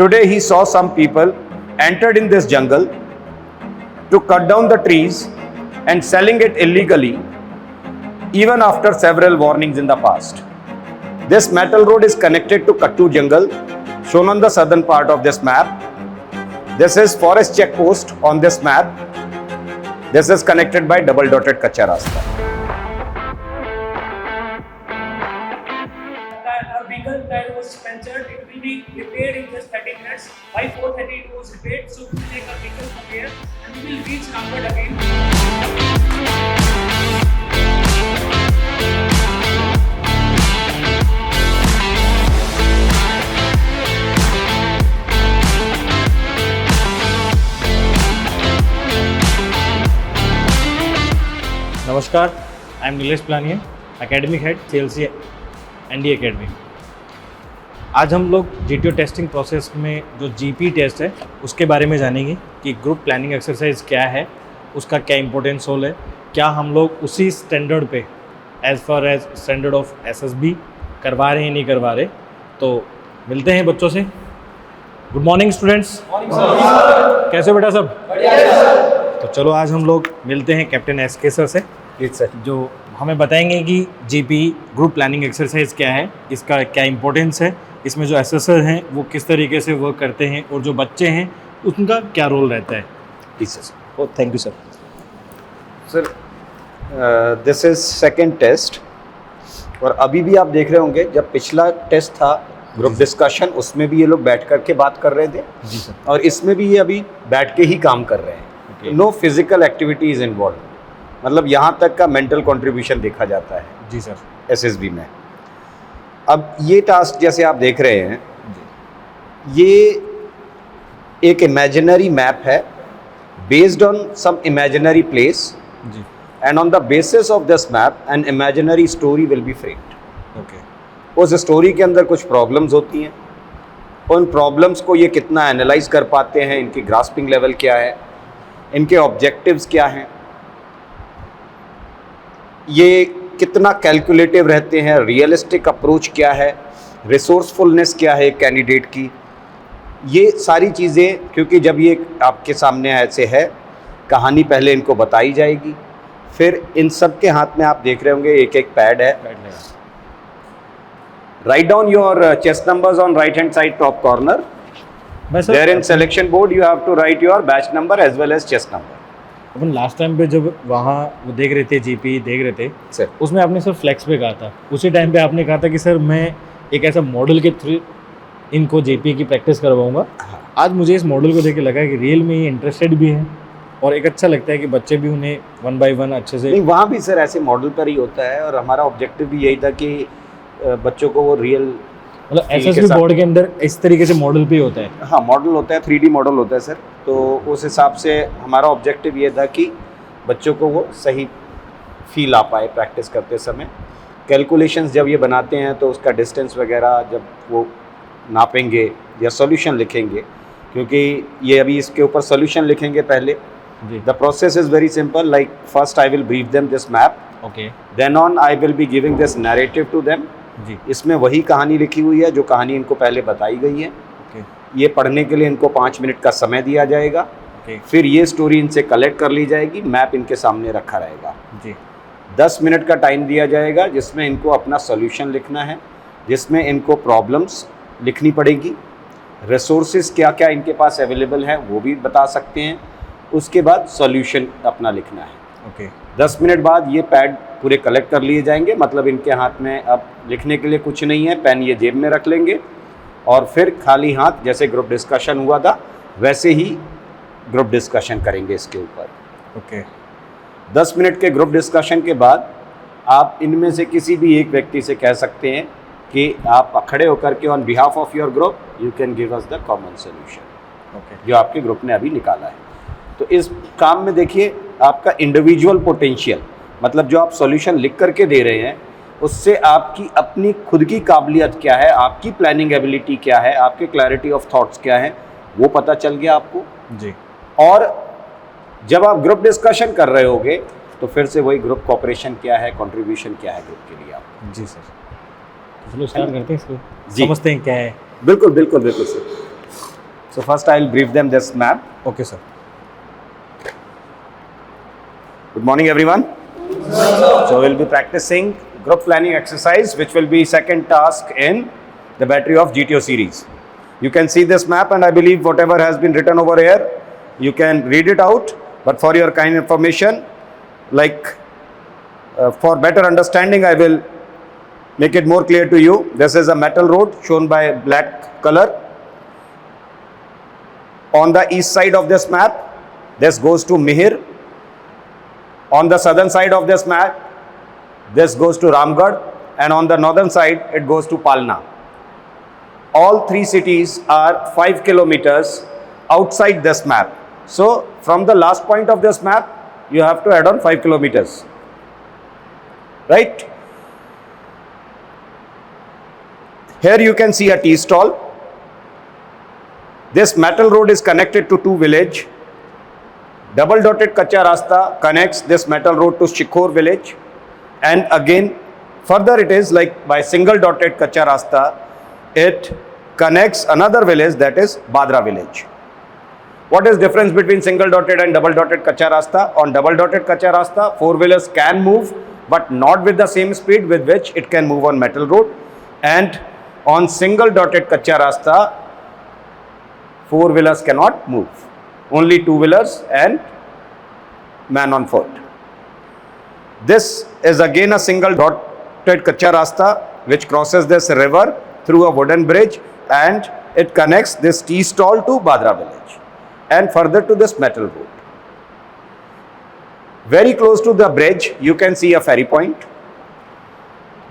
Today he saw some people entered in this jungle to cut down the trees and selling it illegally, even after several warnings in the past. This metal road is connected to Kattu jungle, shown on the southern part of this map. This is forest check post on this map. This is connected by double dotted kacha rasta. Our vehicle tire was punctured. It will be repaired in just 30 minutes. By 4:30 it was repaired. So we will take our vehicle from here and we will reach Rampur again. नमस्कार, I am Nilesh Planiya, academic head CLC NDA Academy। आज हम लोग GTO testing process में जो GPE test है उसके बारे में जानेंगे कि ग्रुप प्लानिंग एक्सरसाइज क्या है, उसका क्या इंपॉर्टेंस रोल है, क्या हम लोग उसी स्टैंडर्ड पे as far as standard of SSB करवा रहे हैं नहीं करवा रहे। तो मिलते हैं बच्चों से। Good morning students. कैसे हो बेटा सब? तो चलो आज हम लोग मिलते हैं कैप्टन SK सर से, जो हमें बताएंगे कि GPE ग्रुप प्लानिंग एक्सरसाइज क्या है, इसका क्या इंपॉर्टेंस है, इसमें जो एसेसर हैं वो किस तरीके से वर्क करते हैं और जो बच्चे हैं उनका क्या रोल रहता है। Please sir. Thank you sir. Sir this is second test, और अभी भी आप देख रहे होंगे जब पिछला टेस्ट था ग्रुप डिस्कशन, उसमें भी ये लोग बैठ करके बात कर रहे थे जी सर, और इसमें भी ये अभी बैठ के ही काम कर रहे हैं। No physical activity is involve, मतलब यहाँ तक का मेंटल कंट्रीब्यूशन देखा जाता है जी सर SSB में। अब ये टास्क जैसे आप देख रहे हैं, ये एक इमेजिनरी मैप है based on some imaginary place, जी, and on the basis of this map an imaginary story will be framed. Okay. उस स्टोरी के अंदर कुछ प्रॉब्लम्स होती हैं, उन प्रॉब्लम्स को ये कितना एनालाइज कर पाते हैं, इनकी ग्रास्पिंग लेवल क्या है, इनके ऑब्जेक्टिव्स क्या हैं, ये कितना कैलकुलेटिव रहते हैं, रियलिस्टिक अप्रोच क्या है, रिसोर्सफुलनेस क्या है कैंडिडेट की, ये सारी चीज़ें, क्योंकि जब ये आपके सामने ऐसे है, कहानी पहले इनको बताई जाएगी, फिर इन सब के हाथ में आप देख रहे होंगे एक एक पैड है। Write down your chest numbers on right hand side top corner. There in selection board you have to write your batch number as well as chest number. अपन लास्ट टाइम पे जब वहाँ वो देख रहे थे, GPE देख रहे थे सर, उसमें आपने सर फ्लेक्स पे कहा था, उसी टाइम पे आपने कहा था कि सर मैं एक ऐसा मॉडल के थ्रू इनको GPE की प्रैक्टिस करवाऊंगा। आज मुझे इस मॉडल को देख के लगा कि रियल में ये इंटरेस्टेड भी हैं और एक अच्छा लगता है कि बच्चे भी उन्हें 1 by 1 अच्छे से। नहीं, वहाँ भी सर ऐसे मॉडल पर ही होता है, और हमारा ऑब्जेक्टिव भी यही था कि बच्चों को वो रियल, मतलब SSB बोर्ड के अंदर इस तरीके से मॉडल भी होता है। हाँ, मॉडल होता है, 3D मॉडल होता है सर। तो उस हिसाब से हमारा ऑब्जेक्टिव ये था कि बच्चों को वो सही फील आ पाए प्रैक्टिस करते समय। कैलकुलेशंस जब ये बनाते हैं तो उसका डिस्टेंस वगैरह जब वो नापेंगे या सॉल्यूशन लिखेंगे, क्योंकि ये अभी इसके ऊपर सॉल्यूशन लिखेंगे पहले। The process is very simple, like first I will brief them this map, okay, then on I will be giving this narrative to them. जी, इसमें वही कहानी लिखी हुई है जो कहानी इनको पहले बताई गई है। ओके, ये पढ़ने के लिए इनको 5 मिनट का समय दिया जाएगा। ओके, फिर ये स्टोरी इनसे कलेक्ट कर ली जाएगी, मैप इनके सामने रखा रहेगा। जी, 10 मिनट का टाइम दिया जाएगा जिसमें इनको अपना सॉल्यूशन लिखना है, जिसमें इनको प्रॉब्लम्स लिखनी पड़ेगी, रिसोर्सेज क्या क्या इनके पास अवेलेबल है वो भी बता सकते हैं, उसके बाद सॉल्यूशन अपना लिखना है। ओके। 10 मिनट बाद ये पैड पूरे कलेक्ट कर लिए जाएंगे, मतलब इनके हाथ में अब लिखने के लिए कुछ नहीं है, पेन ये जेब में रख लेंगे और फिर खाली हाथ जैसे ग्रुप डिस्कशन हुआ था वैसे ही ग्रुप डिस्कशन करेंगे इसके ऊपर। ओके। 10 मिनट के ग्रुप डिस्कशन के बाद आप इनमें से किसी भी एक व्यक्ति से कह सकते हैं कि आप खड़े होकर के on behalf of your group you can give us the common solution, okay, जो आपके ग्रुप ने अभी निकाला है। तो इस काम में देखिए आपका इंडिविजुअल पोटेंशियल, मतलब जो आप सॉल्यूशन लिख करके दे रहे हैं उससे आपकी अपनी खुद की काबिलियत क्या है, आपकी प्लानिंग एबिलिटी क्या है, आपके क्लैरिटी ऑफ थॉट्स क्या है, वो पता चल गया आपको जी। और जब आप ग्रुप डिस्कशन कर रहे होगे तो फिर से वही ग्रुप कोऑपरेशन क्या है, कंट्रीब्यूशन क्या है ग्रुप के लिए आप। जी सर, तो चलो स्टार्ट करते हैं इसको, जी। समझते हैं क्या है। बिल्कुल बिल्कुल बिल्कुल sir. So first I'll brief them this map. Okay, sir. Good morning everyone. So we'll be practicing group planning exercise, which will be second task in the battery of GTO series. You can see this map, and I believe whatever has been written over here, you can read it out, but for your kind information, like for better understanding, I will make it more clear to you. This is a metal road shown by black color. On the east side of this map, this goes to Mihir. On the southern side of this map, this goes to Ramgarh, and on the northern side, it goes to Palna. All three cities are 5 kilometers outside this map. So from the last point of this map, you have to add on 5 kilometers. Right? Here you can see a tea stall. This metal road is connected to two villages. Double dotted Kacha Rasta connects this metal road to Shikhor village, and again further it is like by single dotted Kacha Rasta, it connects another village, that is Badra village. What is difference between single dotted and double dotted Kacha Rasta? On double dotted Kacha Rasta, four-wheelers can move, but not with the same speed with which it can move on metal road. And on single dotted Kacha Rasta, four-wheelers cannot move. Only two-wheelers and man on foot. This is again a single dotted Kacha Rasta which crosses this river through a wooden bridge, and it connects this tea stall to Badra village and further to this metal road. Very close to the bridge, you can see a ferry point.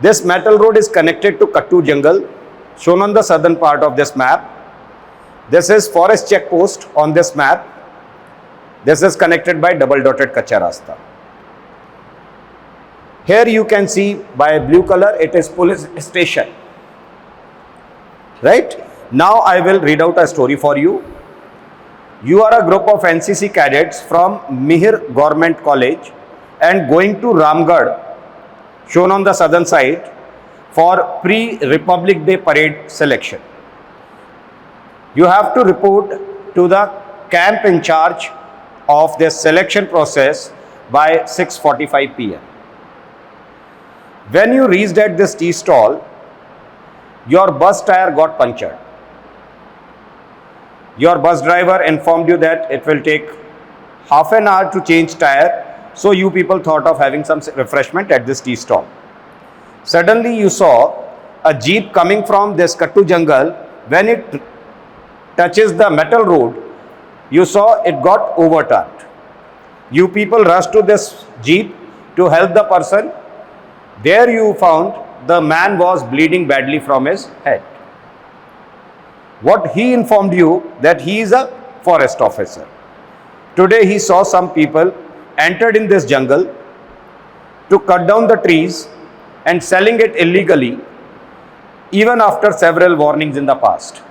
This metal road is connected to Kattu jungle, shown on the southern part of this map. This is forest check post on this map. This is connected by double dotted Kacha Rasta. Here you can see by blue color, it is police station. Right? Now I will read out a story for you. You are a group of NCC cadets from Mihir Government College and going to Ramgarh, shown on the southern side, for pre-Republic Day parade selection. You have to report to the camp in charge of this selection process by 6:45 p.m. When you reached at this tea stall, your bus tire got punctured. Your bus driver informed you that it will take half an hour to change tire, so you people thought of having some refreshment at this tea stall. Suddenly you saw a jeep coming from this Kattu jungle. When it touches the metal road, you saw it got overturned. You people rushed to this jeep to help the person. There you found the man was bleeding badly from his head. What he informed you that he is a forest officer. Today he saw some people entered in this jungle to cut down the trees and selling it illegally, even after several warnings in the past.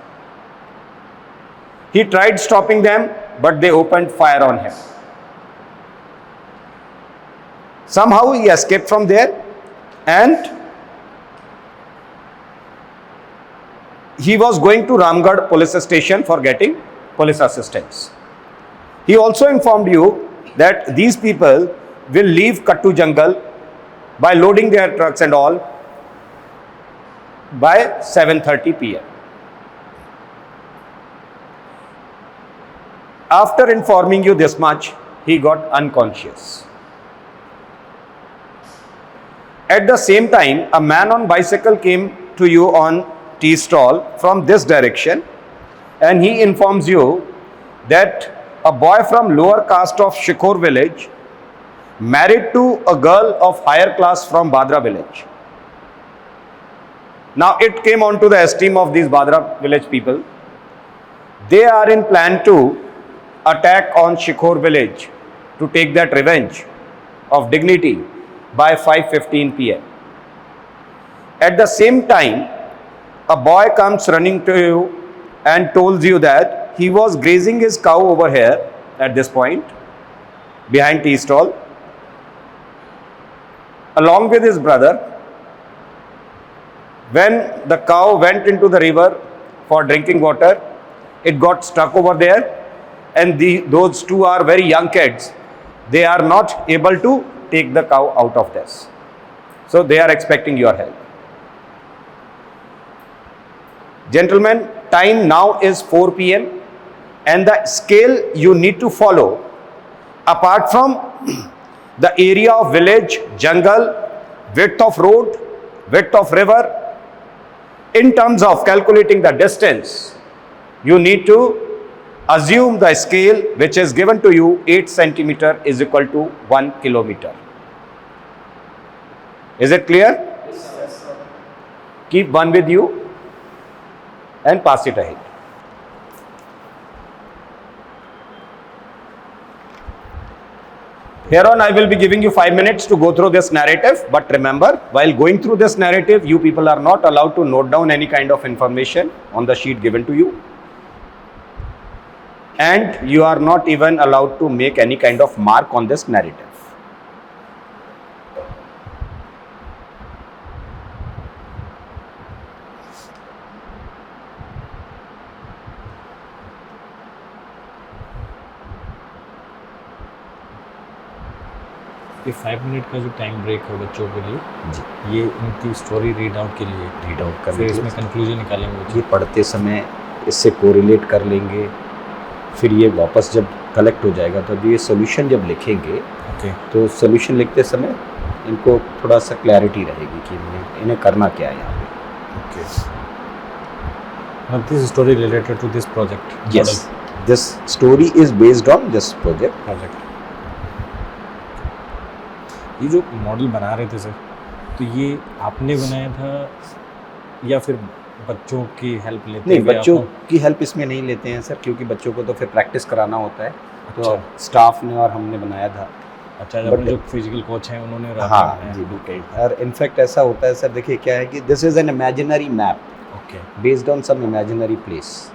He tried stopping them, but they opened fire on him. Somehow he escaped from there, and he was going to Ramgarh police station for getting police assistance. He also informed you that these people will leave Kattu jungle by loading their trucks and all by 7:30 p.m. After informing you this much, he got unconscious. At the same time, a man on bicycle came to you on tea stall from this direction, and he informs you that a boy from lower caste of Shikhor village married to a girl of higher class from Badra village. Now it came on to the esteem of these Badra village people. They are in plan to attack on Shikhor village to take that revenge of dignity by 5:15 p.m. At the same time, a boy comes running to you and tells you that he was grazing his cow over here at this point behind tea stall along with his brother. When the cow went into the river for drinking water, it got stuck over there, and those two are very young kids. They are not able to take the cow out of this. So they are expecting your help. Gentlemen, time now is 4 p.m. and the scale you need to follow, apart from the area of village, jungle, width of road, width of river, in terms of calculating the distance, you need to assume the scale which is given to you, 8 centimeter is equal to 1 kilometer. Is it clear? Yes, sir. Keep one with you and pass it ahead. Here on, I will be giving you 5 minutes to go through this narrative, but remember, while going through this narrative, you people are not allowed to note down any kind of information on the sheet given to you. And you are not even allowed to make any kind of mark on this narrative. ये 5 minute का जो time break है बच्चों के लिए, जी, ये उनकी story read out के लिए, रीड आउट फिर करने इसमें कंक्लूजन निकालेंगे ये पढ़ते समय इससे कोरिलेट कर लेंगे, फिर ये वापस जब कलेक्ट हो जाएगा तो ये सोल्यूशन जब लिखेंगे, ओके, तो सोल्यूशन लिखते समय इनको थोड़ा सा क्लैरिटी रहेगी कि इन्हें करना क्या है यहाँ पे. Okay. This story related to this project. Yes, this story is based on this project. Project. ये जो मॉडल बना रहे थे सर, तो ये आपने बनाया था या फिर बच्चों की हेल्प लेते नहीं, हैं? बच्चों की हेल्प इसमें नहीं लेते हैं सर, क्योंकि बच्चों को तो फिर प्रैक्टिस कराना होता है. तो अच्छा. स्टाफ ने और हमने बनाया था. अच्छा, but- जो फिजिकल कोच हैं उन्होंने हाँ जी, बिल्कुल. और इनफैक्ट ऐसा होता है सर, देखिए क्या है कि this is an imaginary map okay. Based on some imaginary place.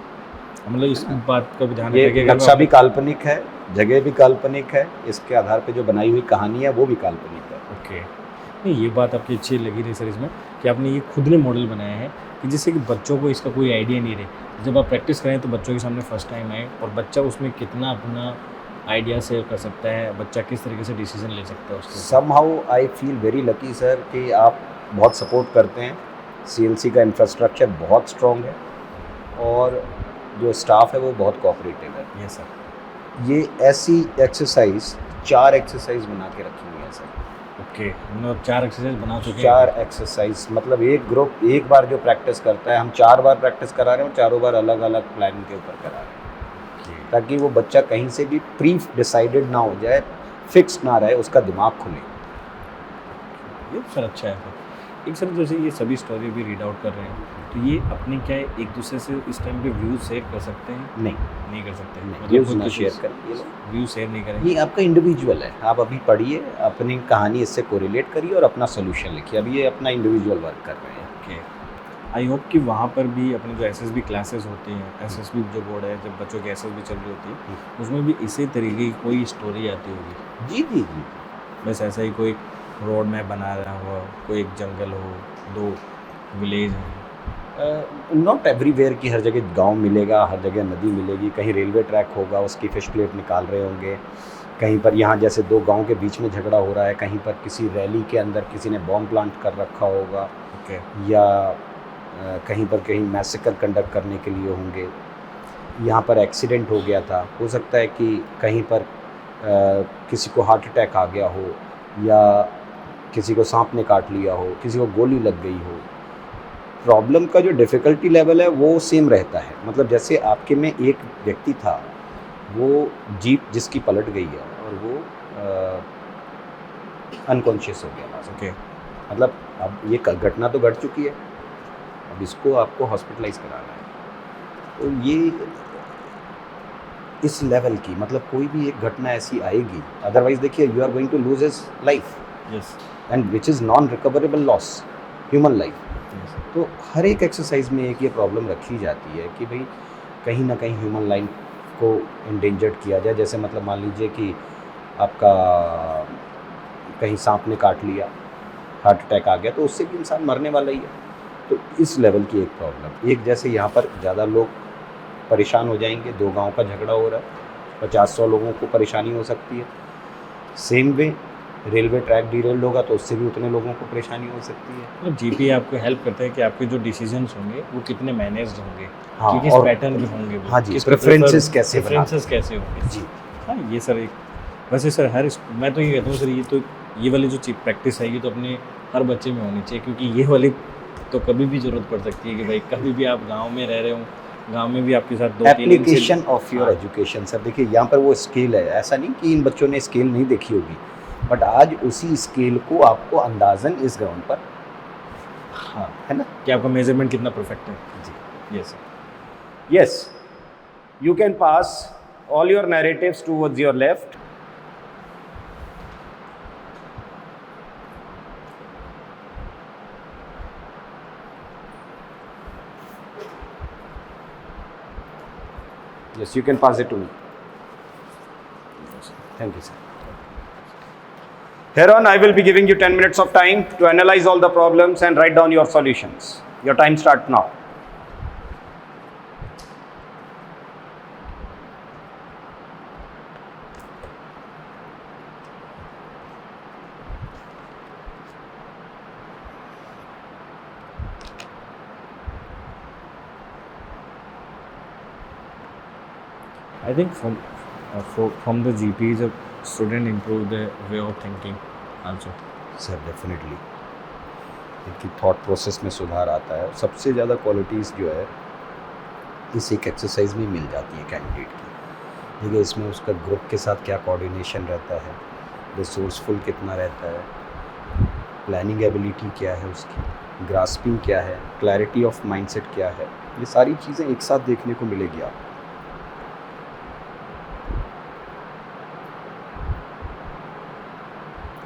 मतलब इस बात का भी ध्यान ये रखिएगा कि नक्शा भी काल्पनिक है, जगह भी काल्पनिक है, इसके आधार पे जो बनाई हुई कहानी है वो भी काल्पनिक है. ओके. नहीं, ये बात आपकी अच्छी लगी रही सर इसमें, कि आपने ये खुद ने मॉडल बनाया है कि जिससे कि बच्चों को इसका कोई आइडिया नहीं रहे. जब आप प्रैक्टिस करें तो बच्चों के सामने फर्स्ट टाइम आए और बच्चा उसमें कितना अपना आइडिया शेयर कर सकता है, बच्चा किस तरीके से डिसीजन ले सकता है उसके. Somehow I feel very lucky sir कि आप बहुत सपोर्ट करते हैं. CLC का इंफ्रास्ट्रक्चर बहुत स्ट्रॉन्ग है और जो स्टाफ है वो बहुत कोऑपरेटिव है. Yes sir. ये ऐसी एक्सरसाइज 4 एक्सरसाइज बना के रखी हुई है सर. ओके. मतलब 4 एक्सरसाइज बना चुके हैं. 4 एक्सरसाइज, मतलब एक ग्रुप एक बार जो प्रैक्टिस करता है, हम 4 बार प्रैक्टिस करा रहे हैं और चारों बार अलग अलग प्लान के ऊपर करा रहे हैं, ताकि वो बच्चा कहीं से भी प्री डिसाइडेड ना हो जाए, फिक्स ना रहे, उसका दिमाग खुले. ये सर अच्छा है सर. एक सर जैसे ये सभी स्टोरी भी रीड आउट कर रहे हैं, तो ये अपने क्या है एक दूसरे से इस टाइम पे व्यूज शेयर कर सकते हैं? नहीं कर सकते. व्यूज ना शेयर करें, व्यूज शेयर नहीं करेंगे. ये आपका इंडिविजुअल है. आप अभी पढ़िए, अपनी कहानी इससे कोरिलेट करिए और अपना सोल्यूशन लिखिए. अभी ये अपना इंडिविजुअल वर्क कर रहे हैं. ओके. आई होप कि वहाँ पर भी अपने जो SSB क्लासेस होती हैं, SSB जो बोर्ड है, जब बच्चों की SSB चल रही होती है, उसमें भी इसी तरीके की कोई स्टोरी आती होगी. जी जी जी. बस ऐसा ही कोई रोड मैप बना रहा हो, कोई एक जंगल हो, 2 विलेज हैं. नॉट एवरीवेयर की हर जगह गांव मिलेगा, हर जगह नदी मिलेगी, कहीं रेलवे ट्रैक होगा, उसकी फिश प्लेट निकाल रहे होंगे, कहीं पर यहाँ जैसे 2 गांव के बीच में झगड़ा हो रहा है, कहीं पर किसी रैली के अंदर किसी ने बॉम्ब प्लांट कर रखा होगा. ओके. या कहीं पर कहीं मैसेकर कंडक्ट करने के लिए होंगे. यहाँ पर एक्सीडेंट हो गया था, हो सकता है कि कहीं पर किसी को हार्ट अटैक आ गया हो, या किसी को सांप ने काट लिया हो, किसी को गोली लग गई हो. प्रॉब्लम का जो डिफ़िकल्टी लेवल है वो सेम रहता है. मतलब जैसे आपके में एक व्यक्ति था, वो जीप जिसकी पलट गई है और वो अनकॉन्शियस हो गया. ओके. मतलब अब ये घटना तो घट चुकी है, अब इसको आपको हॉस्पिटलाइज कराना है. तो ये इस लेवल की, मतलब कोई भी एक घटना ऐसी आएगी, अदरवाइज देखिए you are going to lose his life, yes. And which is non recoverable loss, human life. तो हर एक एक्सरसाइज में एक ये प्रॉब्लम रखी जाती है कि भाई कहीं ना कहीं ह्यूमन लाइफ को इंडेंजर्ड किया जाए. जैसे मतलब मान लीजिए कि आपका कहीं सांप ने काट लिया, हार्ट अटैक आ गया, तो उससे भी इंसान मरने वाला ही है. तो इस लेवल की एक प्रॉब्लम. एक जैसे यहाँ पर ज़्यादा लोग परेशान हो जाएंगे, 2 गांव का झगड़ा हो रहा है, 50-100 लोगों को परेशानी हो सकती है। Same way railway track derailed होगा तो उससे भी उतने लोगों को परेशानी हो सकती है। मतलब जीपीए आपको हेल्प करता है कि आपके जो डिसीजंस होंगे वो कितने मैनेज्ड होंगे, हाँ, कि किस और- पैटर्न के होंगे वो, हाँ जी, किसको preferences कैसे प्रेफरेंसेस कैसे होंगे जी। हाँ ये सर एक वैसे सर मैं तो ये कहता हूँ सर ये वाली जो प्रैक्टिस है ये तो अपने हर बच्चे में होनी चाहिए, क्योंकि ये वाली तो कभी भी ज़रूरत पड़ सकती है कि भाई कभी भी आप गांव में रह रहे हो, गांव में भी आपके साथ 2-3 एप्लीकेशन ऑफ योर हाँ। एजुकेशन सर, देखिए यहाँ पर वो स्केल है, ऐसा नहीं कि इन बच्चों ने स्केल नहीं देखी होगी, बट आज उसी स्केल को आपको अंदाजन इस ग्राउंड पर हाँ है ना कि आपका मेजरमेंट कितना परफेक्ट है। जी। Yes sir. Yes, you can pass all your narratives towards your left. Yes, you can pass it to me. Thank you, sir. Here on, I will be giving you 10 minutes of time to analyze all the problems and write down your solutions. Your time starts now. I think from the GPs a student improve their way of thinking also. Sir definitely इनकी thought process में सुधार आता है। सबसे ज़्यादा qualities जो है इस एक एक्सरसाइज में मिल जाती है कैंडिडेट की। देखिए इसमें उसका ग्रुप के साथ क्या कोऑर्डिनेशन रहता है, रिसोर्सफुल कितना रहता है, प्लानिंग एबिलिटी क्या है उसकी, ग्रास्पिंग क्या है, क्लैरिटी ऑफ माइंडसेट क्या है, ये सारी चीज़ें एक साथ देखने को मिलेगी आपको।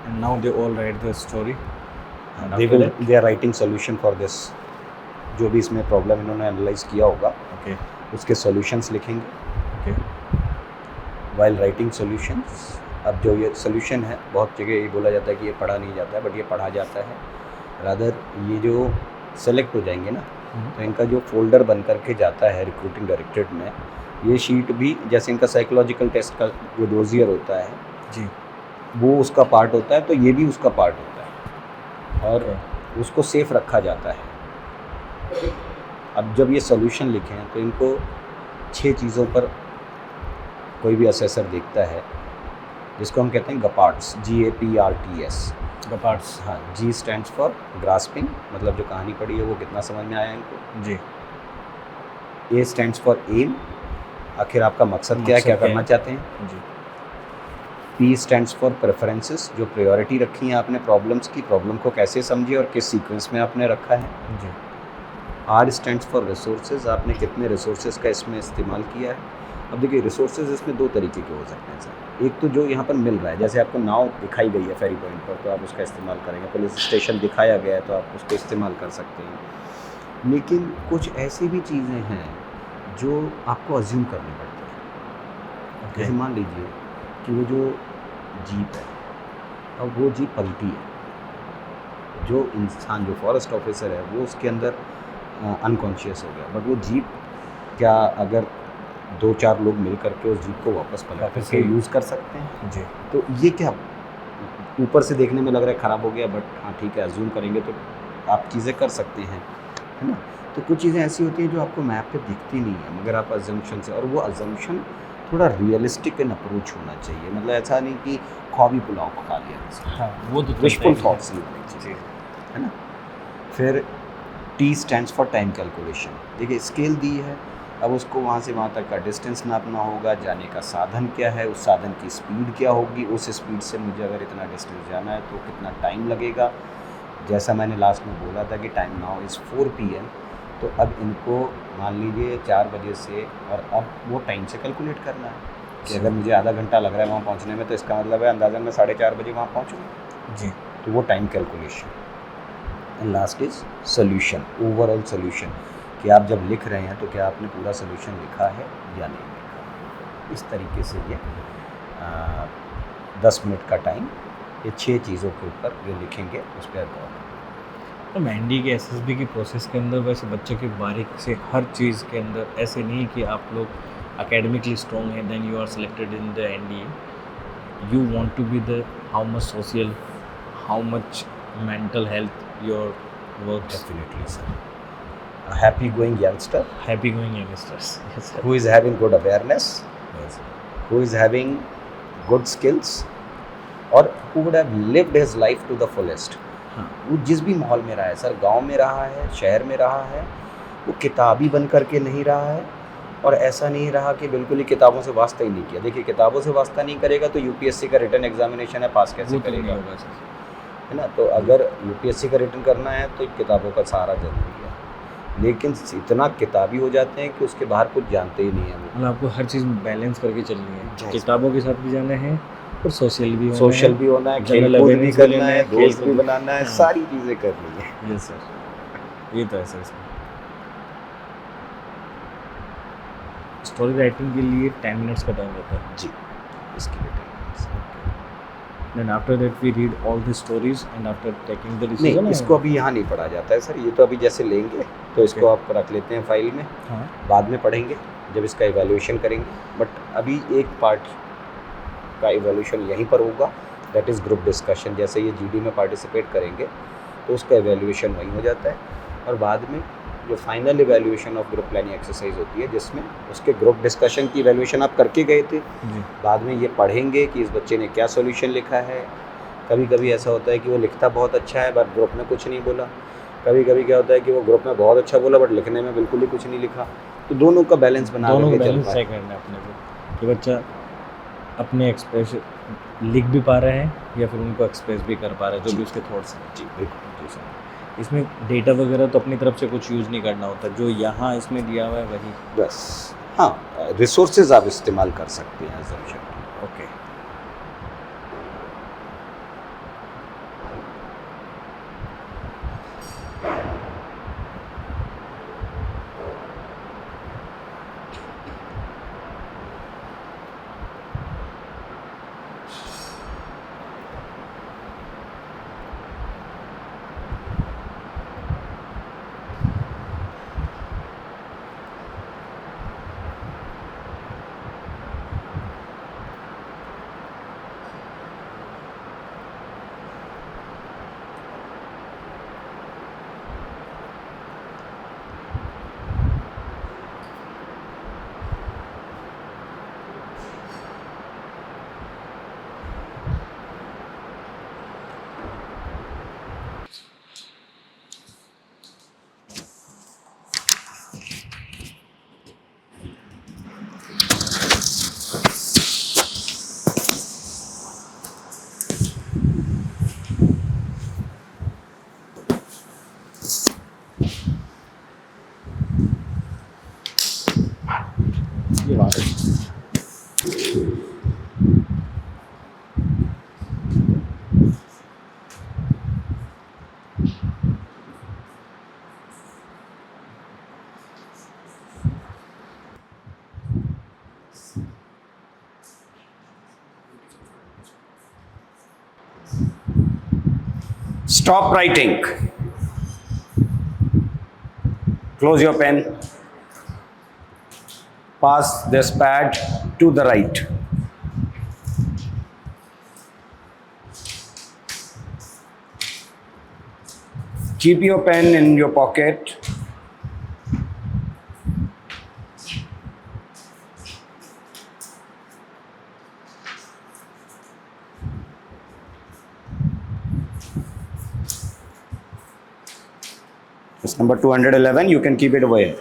And now they all write the story. And they after will that, they are writing solution for this. जो भी इसमें प्रॉब्लम इन्होंने एनालाइज किया होगा okay, उसके सॉल्यूशंस लिखेंगे। okay, वाइल राइटिंग सॉल्यूशंस, अब जो ये सॉल्यूशन है बहुत जगह ये बोला जाता है कि ये पढ़ा नहीं जाता है, बट ये पढ़ा जाता है। रादर ये जो सेलेक्ट हो जाएंगे ना तो इनका जो फोल्डर बन करके जाता है रिक्रूटिंग डायरेक्टरेट में, ये शीट भी जैसे इनका साइकोलॉजिकल टेस्ट का जो डोजियर होता है जी, वो उसका पार्ट होता है, तो ये भी उसका पार्ट होता है और उसको सेफ रखा जाता है। अब जब ये सॉल्यूशन लिखे हैं तो इनको 6 चीज़ों पर कोई भी असेसर देखता है, जिसको हम कहते हैं गपार्ट्स, GAPRTS। गपार्ट्स, हाँ, G स्टैंड्स फॉर ग्रास्पिंग, मतलब जो कहानी पढ़ी है वो कितना समझ में आया इनको। जी, A स्टैंड्स फॉर एम, आखिर आपका मकसद क्या है, क्या मकसद क्या करना है? चाहते हैं। जी, P स्टैंड्स फॉर प्रेफरेंसेस, जो प्रायोरिटी रखी है आपने प्रॉब्लम्स की, प्रॉब्लम को कैसे समझे और किस सीक्वेंस में आपने रखा है। जी, R स्टैंड्स फॉर रिसोर्सेज, आपने कितने रिसोर्सेज का इसमें इस्तेमाल किया है। अब देखिए रिसोर्सेज इसमें 2 तरीके के हो सकते हैं सर। एक तो जो यहाँ पर मिल रहा है, जैसे आपको नाव दिखाई गई है फेरी पॉइंट पर तो आप उसका इस्तेमाल करेंगे, पुलिस स्टेशन दिखाया गया है तो आप उसको इस्तेमाल कर सकते हैं। लेकिन कुछ ऐसी भी चीज़ें हैं जो आपको अज्यूम करनी पड़ती है। okay, जैसे मान लीजिए कि वो जो जीप है, अब वो जीप पलटी है, जो इंसान जो फॉरेस्ट ऑफिसर है वो उसके अंदर अनकॉन्शियस हो गया, बट वो जीप क्या अगर 2-4 लोग मिल करके उस जीप को वापस पलट वापस के से- यूज़ कर सकते हैं। जी, तो ये क्या ऊपर से देखने में लग रहा है ख़राब हो गया, बट हाँ ठीक है अज्यूम करेंगे तो आप चीज़ें कर सकते हैं, है ना। तो कुछ चीज़ें ऐसी होती हैं जो आपको मैप पे दिखती नहीं है, मगर आप अजम्पशन से, और वो अजम्पशन थोड़ा रियलिस्टिक इन अप्रोच होना चाहिए। मतलब ऐसा नहीं कि ख्वाबी पुलाव पका लिया, हाँ वो तो विशफुल चलता ही है। थॉट्स नहीं होने चाहिए, है ना। फिर T stands for time calculation. देखिए स्केल दी है, अब उसको वहाँ से वहाँ तक का डिस्टेंस नापना होगा, जाने का साधन क्या है, उस साधन की स्पीड क्या होगी, उस स्पीड से मुझे अगर इतना डिस्टेंस जाना है तो कितना टाइम लगेगा। जैसा मैंने लास्ट में बोला था कि टाइम नाउ इज़ 4 PM, तो अब इनको मान लीजिए 4 बजे से, और अब वो टाइम से कैलकुलेट करना है कि अगर मुझे आधा घंटा लग रहा है वहाँ पहुँचने में, तो इसका मतलब है अंदाज़न मैं 4:30 बजे वहाँ पहुँचूँगा। जी, तो वो time calculation. And last is solution, overall solution, कि आप जब लिख रहे हैं तो क्या आपने पूरा सोल्यूशन लिखा है या नहीं लिखा। इस तरीके से ये 10 मिनट का टाइम, ये 6 चीज़ों के ऊपर ये लिखेंगे, उस पर गौर। तो एनडीए के एसएसबी की प्रोसेस के अंदर वैसे बच्चों की बारीक से हर चीज़ के अंदर ऐसे नहीं कि आप लोग academically strong है then you are selected in the NDA. You want to be the how much social, how much mental health your works. Definitely, sir. A happy going youngster Happy going youngsters. Yes, sir. who is having good awareness, Yes, sir. who is having good skills, और who would have lived his life to the fullest. हाँ. वो जिस भी माहौल में रहा है sir, गांव में रहा है, शहर में रहा है, वो किताबी बन करके नहीं रहा है, और ऐसा नहीं रहा कि बिल्कुल ही किताबों से वास्ता ही नहीं किया। देखिए, किताबों से वास्ता नहीं करेगा तो यूपीएससी का रिटन एग्जामिनेशन है, पास कैसे वो तो नहीं करेगा, होगा सर। है ना। तो अगर यूपीएससी का रिटन करना है तो किताबों का सहारा जरूरी है, लेकिन इतना किताबी हो जाते हैं कि उसके बाहर कुछ जानते ही नहीं है। मतलब आपको हर चीज़ बैलेंस करके चलनी है, Yes. किताबों के साथ भी जाना है और सोशल भी होना सोशल है, भी होना है, जनरल खेल कूद भी awareness करना लेना है, दोस्त खेल भी कूद- बनाना है, हाँ। सारी चीज़ें करनी है। यस सर, ये तो है सर। इसमें स्टोरी राइटिंग के लिए 10 मिनट्स का टाइम रहता है जी, इसके लिए then after that we read all the stories and after taking the नहीं, डिसीजन इसको अभी यहाँ नहीं पढ़ा जाता है सर, ये तो अभी जैसे लेंगे तो इसको आप रख लेते हैं फाइल में, हाँ बाद में पढ़ेंगे जब इसका इवैल्यूएशन करेंगे। बट अभी एक पार्ट का इवैल्यूएशन यहीं पर होगा, दैट इज़ ग्रुप डिस्कशन। जैसे ये जीडी में पार्टिसिपेट करेंगे तो उसका इवैल्यूएशन वहीं हो जाता है, और बाद में जो final evaluation of group planning exercise होती है जिसमें उसके ग्रुप डिस्कशन की इवैल्यूएशन आप करके गए थे, जी बाद में ये पढ़ेंगे कि इस बच्चे ने क्या सॉल्यूशन लिखा है। कभी कभी ऐसा होता है कि वो लिखता बहुत अच्छा है बट ग्रुप में कुछ नहीं बोला, कभी कभी क्या होता है कि वो ग्रुप में बहुत अच्छा बोला बट लिखने में बिल्कुल ही कुछ नहीं लिखा। तो दोनों का बैलेंस बना दोनों करके बैलेंस चलना तय है। करना है अपने को कि बच्चा अपने एक्सप्रेशन लिख भी पा रहा है या फिर उनको एक्सप्रेस भी कर पा रहा है जो भी उसके थॉट्स हैं। जी बिल्कुल। जी सर, इसमें डेटा वगैरह तो अपनी तरफ से कुछ यूज़ नहीं करना होता, जो यहाँ इसमें दिया हुआ है वही। बस हाँ, रिसोर्सेज आप इस्तेमाल कर सकते हैं assumption के। ओके ये बात है। Stop writing. Close your pen. Pass this pad to the right. Keep your pen in your pocket. It's number 211. You can keep it away.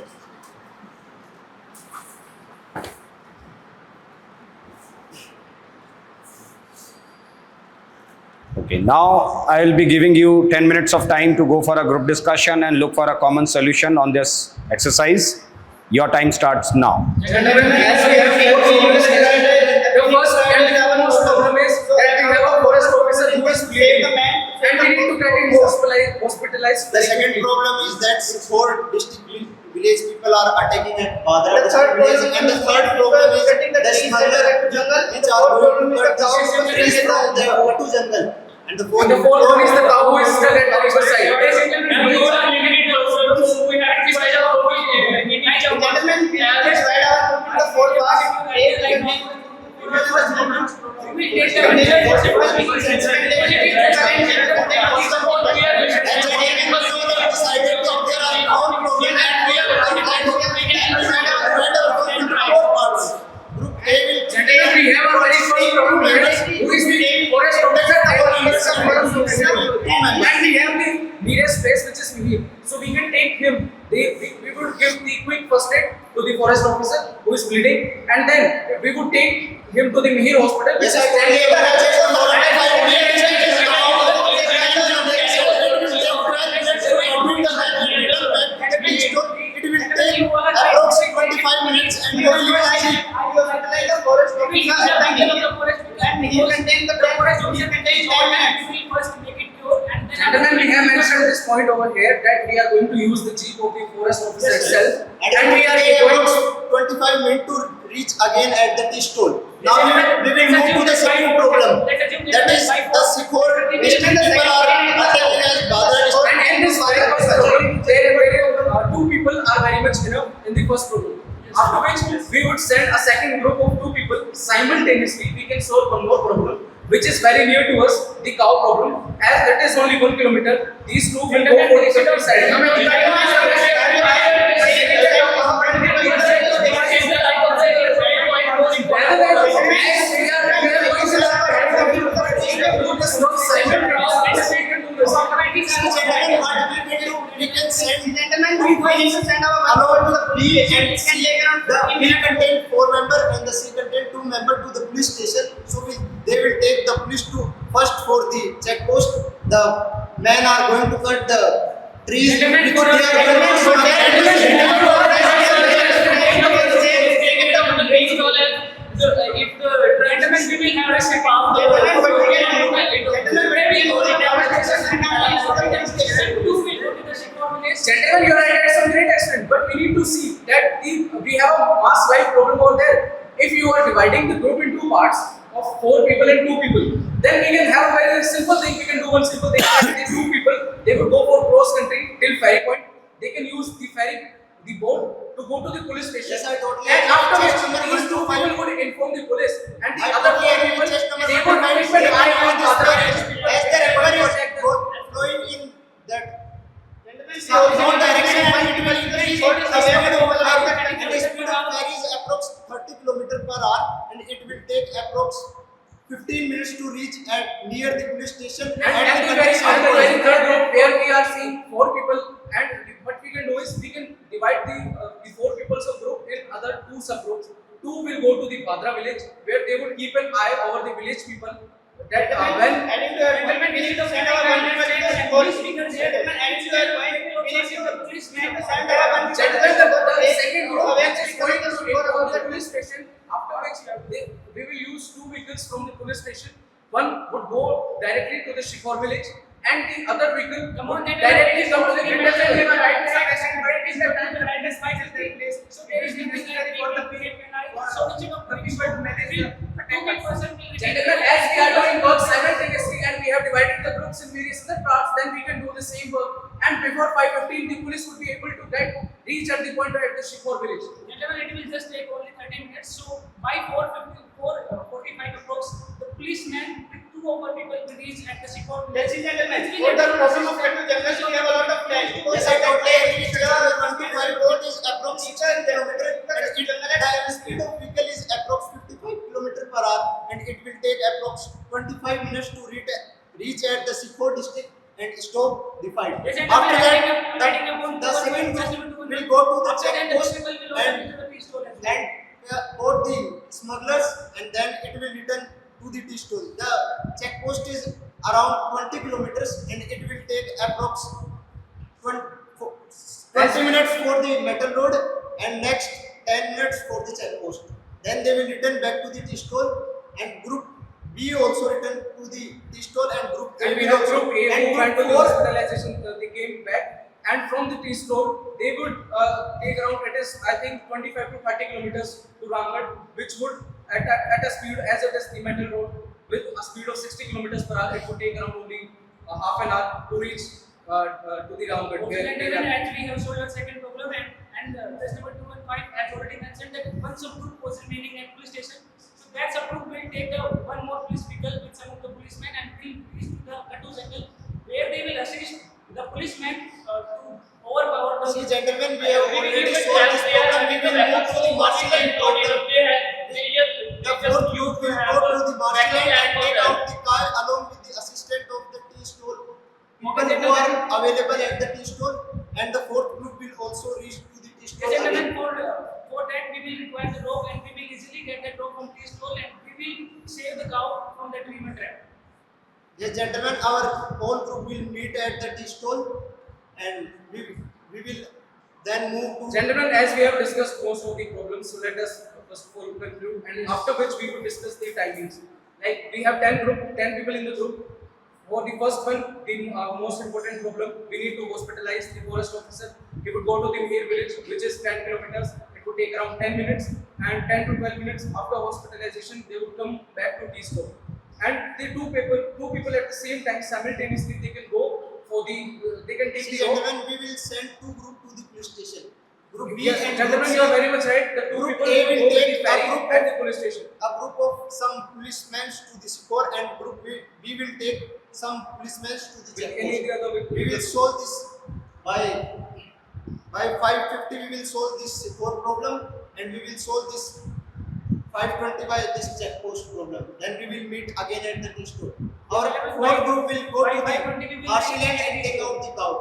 Okay, now I will be giving you 10 minutes of time to go for a group discussion and look for a common solution on this exercise. Your time starts now. Gentlemen, as we have four problems here, the first and foremost problem is that we have a forest officer who is bleeding and we need to get him hospitalized. The second problem is that 4 district village people are attacking at Badra The third village, problem and the is third problem is getting the the trees smuggler that are in jungle. which are going to cut the The trees from the Patu jungle. And the And fourth the fourth one is the cow who is stuck at the river side. And we all are limited also, so we have to divide our work in each of us. gentlemen, we will divide our work into the four parts. We take the measure for Gentlemen, we have a very first problem here, who is the forest officer and we have the nearest place which is Mihir. So we can take him. We would give the quick first aid to the forest officer who is bleeding, and then we would take him to the Mihir hospital. Yes, I it will take approximately 25 minutes and you will utilize the forest officer and he can take the forest officer can take 10 minutes. first make it pure and then Gentlemen, we have mentioned this point over here that we are going to use the jeep of the forest officer itself, and we are going to 25 minutes to reach again at the tea stall. Now we will move to the second problem. That is the Sikar district people are attending as Badra district. and in this first problem, two people are very much enough in the first problem. After which we would send a second group of two people simultaneously. We can solve one more problem, which is very near to us, the cow problem. As it is only 1 kilometer, these two will go for the countryside. We can send our allowed to the B and C. The B contain 4 members and the C contain 2 members to the police station. So they will take the police to first for the check post. The men are going to cut the trees. Which they are if the gentlemen we will have a step up Gentlemen, you are right at some great extent, but we need to see that we have a mass life problem over there. If you are dividing the group into parts of 4 people and 2 people, then we can have a very simple thing. We can do one simple thing. The 2 people, they will go for cross country till ferry point. They can use the ferry, the boat, to go to the police station. Yes, I totally and agree. after which Just number these 2 125. people would inform the police, and the I other 4 totally agree people, with just number they would 125. keep an eye on the other. As the river is flowing in that south direction and it will increase the speed of ferry and the speed of ferry is approx 30 km per hour and it will take approx 15 minutes to reach at near the police station And the very third group where we are seeing 4 people, and what we can do is we can divide the 4 people's of group in other 2 subgroups. 2 will go to the Badra village where they would keep an eye over the village people. That when gentlemen, the second group which is going to inform the police station, after which we will use 2 vehicles from the police station. One would go directly to the Sikar village, and the other vehicle would directly come to the village. so there is necessary for the period when I so which of the people managing Gentlemen, as we are doing work simultaneously and we have divided the groups in various other parts, then we can do the same work. And before 5:15, the police would be able to reach at the point at the Sikar village. Gentlemen, it will just take only 30 minutes. So by 4:45 approx, the policeman with 2 of our people will reach at the Sikar village. Ladies and gentlemen, for the problem of getting generation, we have a lot of time. Yes, I totally agree. The 25 road is approx 6 km and the speed of vehicle is approx 55 km per hour and it will take approx 25 minutes to reach at the Sikar district and stop the fight. Yes, and After we are that, the second group will go to the check post and board the smugglers and then it will return to the tea stall. The check post is around 20 kilometers and it will take approx 20 minutes for the metal road and next 10 minutes for the check post. Then they will return back to the tea stall and group B also return to the tea stall and group A. And we have group A who went to the hospitalization, they came back, and from the tea stall they would take around, it is I think 25 to 30 kilometers to Ramgarh, which would at a speed as it is the metal road, with a speed of 60 kilometers per hour, it would take around only half an hour to reach to the round. Okay, and even as we have shown our second problem, and test number 2 and 5 has already mentioned that one subgroup was remaining at police station. So that subgroup will take the one more police vehicle with some of the policemen and will reach to the Katu jungle, where they will assist the policemen to overpower the. See, gentlemen, we have already solved this problem. We will move to the martial and counter. The fourth youth will go to the martial and take out the car along with the assistant of the tea stall. People who are available at the tea stall, and the fourth group will also reach to the tea stall. Yes, and again. then for that we will require the rope, and we will easily get that rope from tea stall, and we will save the cow from that human trap. Yes, gentlemen, our whole group will meet at the tea stall, and we will then move to. Gentlemen, as we have discussed most of the problems, so let us first of all conclude, and after which we will discuss the timings. Like we have 10 people in the group. For the first one, the most important problem, we need to hospitalize the forest officer. He would go to the near village, which is 10 kilometers. It would take around 10 minutes, and 10 to 12 minutes after hospitalization, they would come back to T-stop. And the two people at the same time simultaneously, they can go for the, they can take See, the rope. gentlemen, we will send two groups to the police station. Group B Yes, and gentlemen, group you are C. very much right. The two Group people A will will go to take the ferry a group at the police station. A group of some policemen to the Sikar, and group B will take some policemen to the With any checkpost. other We will solve this by 5:50. We will solve this Sikar problem, and we will solve this 5:20 by this checkpost problem. Then we will meet again at the tea store. Our fourth group will go to the marshland and take out the cow.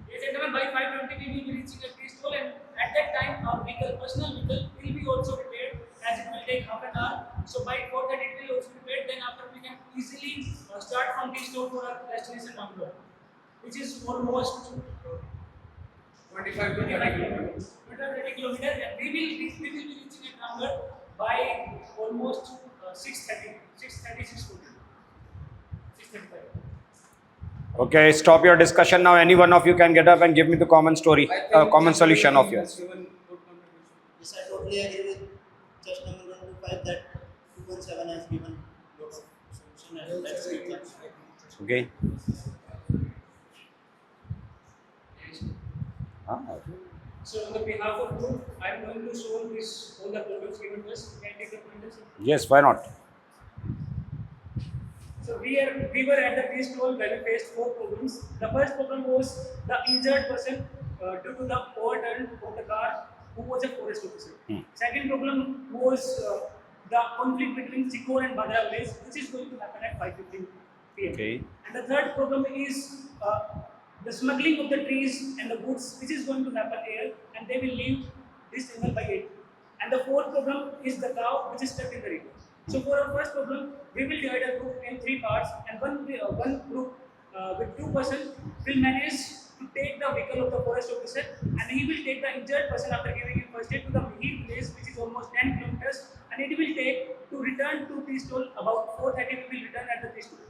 Yes, gentlemen, by 5:20 we will be reaching a tea stall, and at that time our vehicle, personal vehicle, will be also prepared, as it will take half an hour. So by 4:30 it will also be prepared. Then after we can easily start from tea stall for our destination number, which is almost 25 to 30 kilometers. 30 kilometers, and we will be reaching at number by almost 6:30, 6:40, 6:35. Okay, stop your discussion now. Any one of you can get up and give me the common story, I think common solution of has yours. given good contribution. Yes, I totally agree with just number 1 to 5 that 217 has given lot of solution, and that's it. Okay. So on the behalf of group, I am going to solve this all the problems given to us. Can I take the pointers? Yes, why not? So we were at the tea stall where we faced 4 problems. The first problem was the injured person due to the overturn of the car who was a forest officer. Second problem was the conflict between Sikar and Badra village, which is going to happen at 5:15 p.m. Okay. And the third problem is the smuggling of the trees and the goods, which is going to happen here, and they will leave this jungle by 8. And the fourth problem is the cow which is stuck in the river. So for our first problem, we will divide a group in 3 parts, and one group with 2 persons will manage to take the vehicle of the forest officer, and he will take the injured person after giving him first aid to the Mahir place, which is almost 10 kilometers, and it will take to return to tea stall about 4:30. We will return at the tea stall.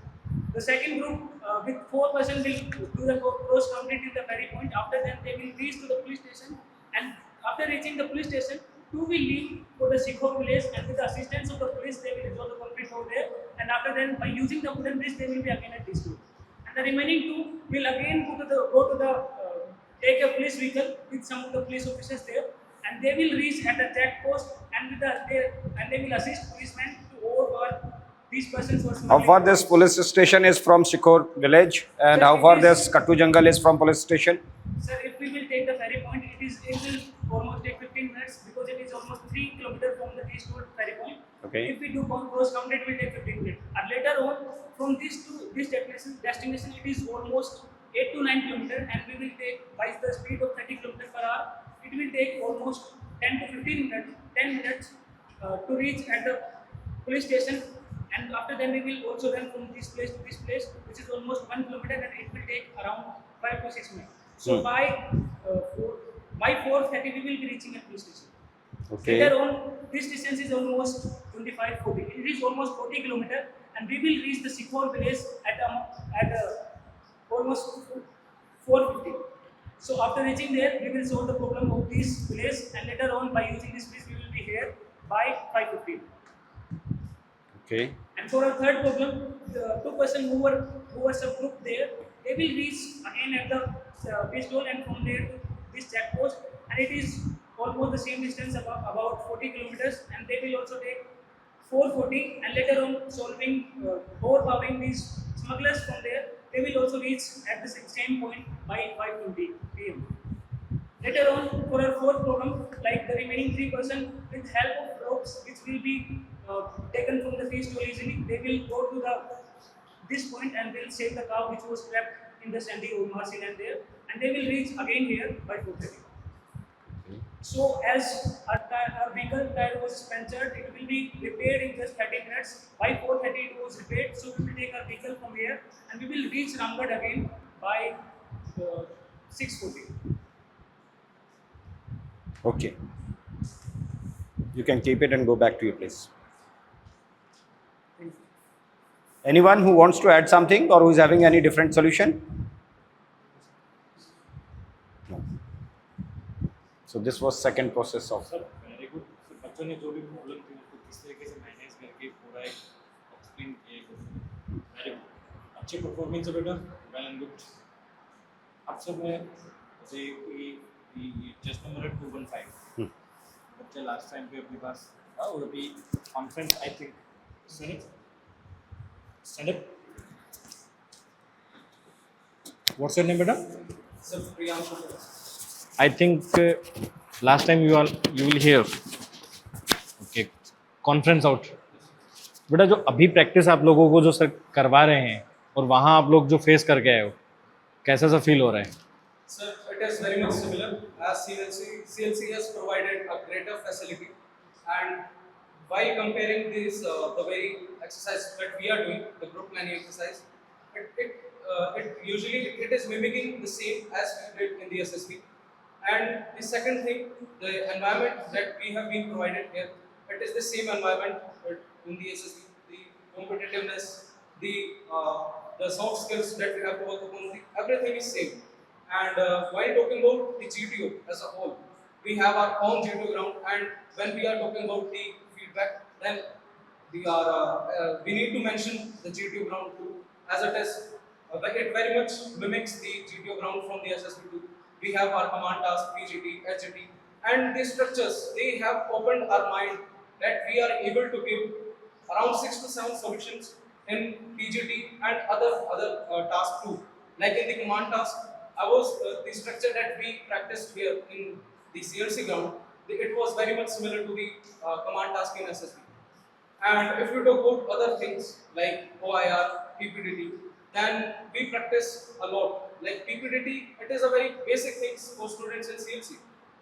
The second group with 4 persons will do the cross country till the ferry point. After that, they will reach to the police station, and after reaching the police station, 2 will leave for the Sikar village, and with the assistance of the police, they will resolve the conflict over there. And after then, by using the wooden bridge, they will be again at this group. And the remaining 2 will again go to the take a police vehicle with some of the police officers there, and they will reach at the check post, and they will assist policemen to overpower these persons who are How smuggling. far this police station is from Sikar village, and Sir, how it far is- this Katu jungle is from police station? Sir, if we will take the ferry point, it will almost take 15 minutes because it is almost 3 kilometers from the east to ferry point. Okay. If we do cross country, it will take 15 minutes. And later on, from this to this destination, it is almost 8 to 9 kilometers, and we will take by the speed of 30 kilometers per hour. It will take almost 10 to 15 minutes, 10 minutes to reach at the police station. And after then, we will also run from this place to this place, which is almost 1 kilometer, and it will take around 5 to 6 minutes. So by 4:30, we will be reaching a police station. Okay. Later on, this distance is almost 25-40. It is almost 40 kilometers, and we will reach the Sikar village at almost 4:50. So after reaching there, we will solve the problem of this village, and later on, by using this bridge, we will be here by 5:15. Okay. And for our third problem, the two person who were subgrouped there, they will reach again at the base goal and from there to this check post, and it is almost the same distance about 40 kilometers, and they will also take 440 and later on solving overpowering these smugglers from there, they will also reach at the same point by 5:20 p.m. Later on, for our fourth problem, like the remaining 3% with help of ropes which will be taken from the fish stool easily, they will go to this point and will save the cow which was trapped in the sandy or marsh land there, and they will reach again here by 4:30. So as our vehicle tire was punctured, it will be repaired in just 30 minutes. By 4:30 it was repaired, so we will take our vehicle from here and we will reach Ramgarh again by 6:40. Okay. You can keep it and go back to your place. Anyone who wants to add something or who is having any different solution? No. So this was second process of. Sir very good. Sir बच्चों ने जो भी problem थी उसको किस तरीके से manage करके पूरा एक एक्सप्लेन किया। वेरी गुड, अच्छी परफॉर्मेंस है बेटा, वेल एंड गुड। अब सर मैं जैसे ये टेस्ट नंबर है 215 बच्चे लास्ट टाइम पे अपने पास और अभी conference I think stand up. What's your name बेटा? Sir Priyanshu. I think last time you will hear okay conference out बेटा। जो अभी प्रैक्टिस आप लोगों को जो सर करवा रहे हैं और वहाँ आप लोग जो फेस करके आए हो, कैसा सा फील हो रहा है? Sir, it is very much similar as CLC has provided a greater facility, and by comparing this the very exercise that we are doing, the group planning exercise, it usually it is mimicking the same as we did in the SSB. And the second thing, the environment that we have been provided here, it is the same environment in the SSB. The competitiveness, the soft skills that we have to work upon, everything is same. And while talking about the GTO as a whole, we have our own GTO ground, and when we are talking about the feedback, then we need to mention the GTO ground too, as it is it very much mimics the GTO ground from the SSB too. We have our command task, PGT, HGT, and these structures, they have opened our mind that we are able to give around 6 to 7 solutions in PGT and other tasks too. Like in the command task, the structure that we practiced here in the CLC ground, it was very much similar to the command task in SSB. And if we talk about other things like OIR, PPDT, then we practice a lot. Like PPDT, it is a very basic thing for students in CLC.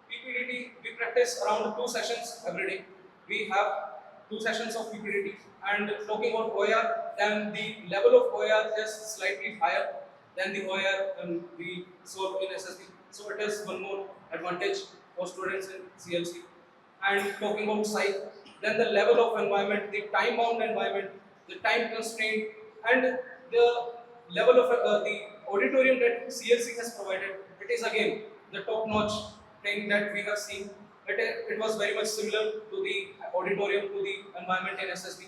PPDT, we practice around 2 sessions every day. We have 2 sessions of PPDT. And talking about OIR, then the level of OIR is slightly higher than the OIR we solve in SSB. So it is one more advantage for students in CLC. And talking about psych, then the level of environment, the time-bound environment, the time constraint, and the level of the auditorium that CLC has provided, it is again the top-notch thing that we have seen. It was very much similar to the auditorium, to the environment in SSB.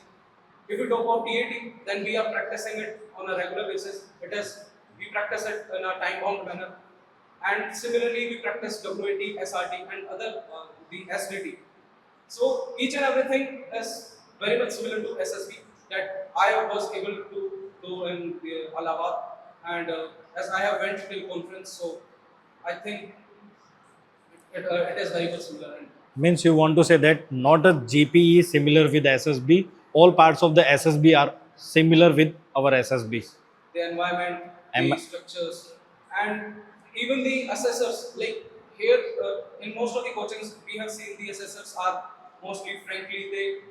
If we talk about TAT, then we are practicing it on a regular basis. We practice it in a time-bound manner, and similarly we practice WAT, SRT, and other the SDT. So each and everything is very much similar to SSB that I was able to do in Allahabad. And as I have went till conference, so I think it is very much similar. Means you want to say that not a GPE similar with SSB, all parts of the SSB are similar with our SSB. The environment, the structures, and even the assessors. Like here, in most of the coachings, we have seen the assessors are mostly friendly.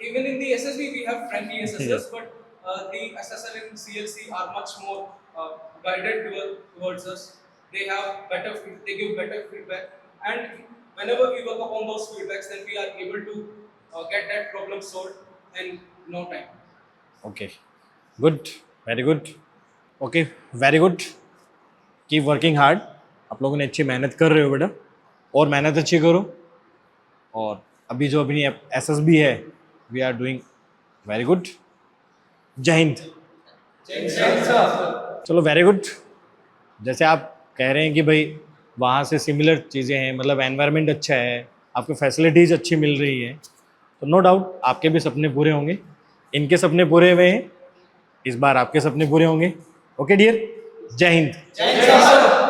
Even in the SSB, we have friendly assessors, but the assessor in CLC are much more guided towards us. They give better feedback, and whenever we work upon those feedbacks, then we are able to get that problem solved in no time. Okay, good, very good. Okay, very good. Keep working hard. आप लोगों ने अच्छी मेहनत कर रहे हो बेटा, और मेहनत अच्छी करो। और अभी जो अपनी SSB है, we are doing very good, जय हिंद। चलो वेरी गुड। जैसे आप कह रहे हैं कि भाई वहाँ से सिमिलर चीज़ें हैं, मतलब एनवायरनमेंट अच्छा है, आपको फैसिलिटीज़ अच्छी मिल रही है, तो नो डाउट आपके भी सपने पूरे होंगे। इनके सपने पूरे हुए हैं, इस बार आपके सपने पूरे होंगे। ओके डियर, जय हिंद।